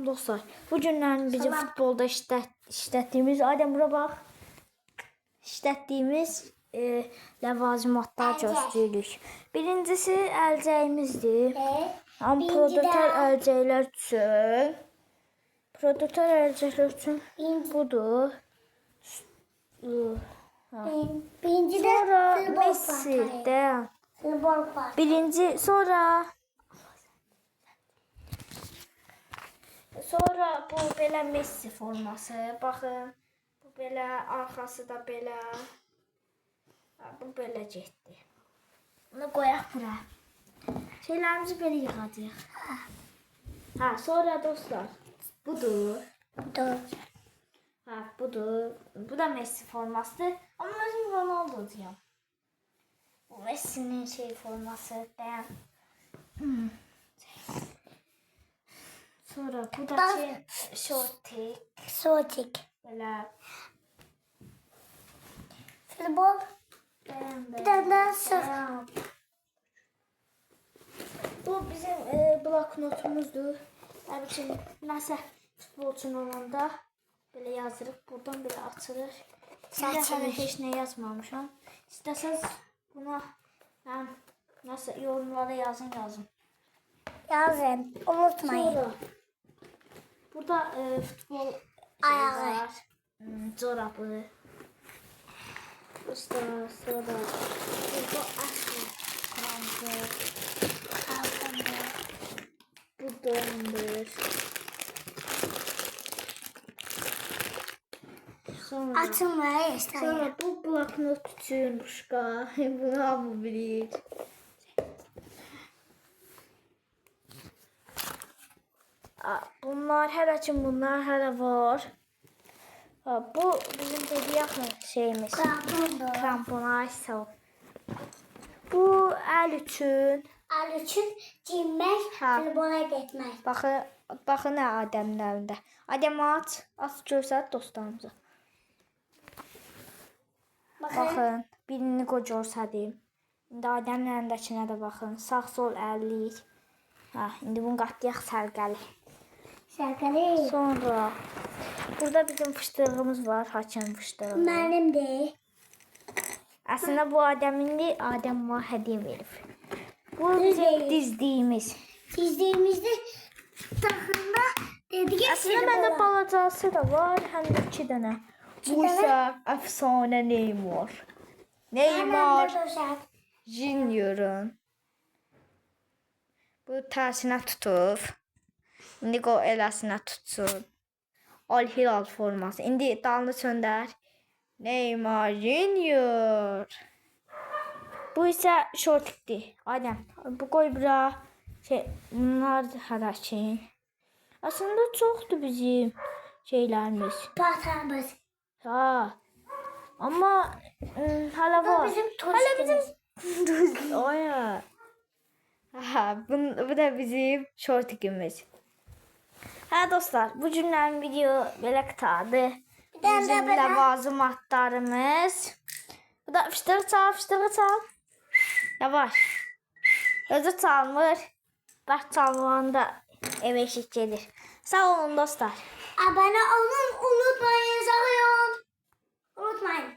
Salam dostlar. Bu günlərin bizim futbolda işlətdiyimiz, Adəm bura bax. İşlətdiyimiz ləvazimatlar göstəririk. Birincisi əlcəyimizdir. Amma produktor əlcəklər üçün. Produktor əlcəklər üçün budur. Sonra Messi də. Sonra bu belə Messi forması. Baxın. Bu belə, arxası da belə. Bu belə getdi. Bunu qoyaq bura. Şeylərimizi belə yığacağıq. Sonra dostlar. Budur. Budur. Bu da Messi formasıdır. Amma mən Ronaldo'cuyam. Bu Messi'nin forması. Dayan. Sonra bu da şortik. Böyle. Futbol. Bir tane daha sık. Bu bizim bloknotumuzdur. Tabii nəsə futbolçun olanda böyle yazırıq. Buradan böyle açılır. Sizə hələ heç nə yazmamışam. İstəsəz buna nasıl yorumlara yazın. Yazın. Unutmayın. Sonra burada futbol var. Çorabı. Sonra burada bu dondur. Sonra bu bloknot üçün başqa. Bunu hamı bilir. Bunlar hələ var. Bu bizim dediğimiz şeyimiz. Krampon. Ay sağ ol. Bu əl üçün. Giyinmək, futbola getmək. Baxın Adəmlərində. Adəm aç göstər dostlarımıza. Baxın, birini göstərdim. İndi Adəmlərindəkinə də baxın. Sağ sol əllik. İndi bunu qatlayaq sərgəli. Sonra burada bizim fışdığımız var, hakim fışdığı. Mənimdir. Aslında bu Adəmindir, Adəm bana hədiyyə verib. Bu bizim dizdiyimiz. Dizdiyimizdə taxında dedik. Aslında məndə balacası da var, həm də 2 dənə. Bu isə əfsanə Neymar. Neymar Junior'un. Bu tərsinə tutub. İndi o eləsinə tutsun. Al Hilal forması. İndi dalını söndər. Neymar Junior. Bu isə şortikdir. Adəm, bu qoy bura. Bunlar hərəkin. Aslında çoxdur bizim şeylərimiz. Paltarımız. Amma hələ var. Hələ bizim Oya. Bu da bizim şortikimiz. Dostlar, bu günlərin video belə qıtadır. Bizim ləvazimatlarımız. Bu da fıştığı çal. Yavaş. Özü çalmır. Baş çalmanda eve eşik gelir. Sağ olun dostlar. Abone olun, unutmayın. Sağ olun. Unutmayın.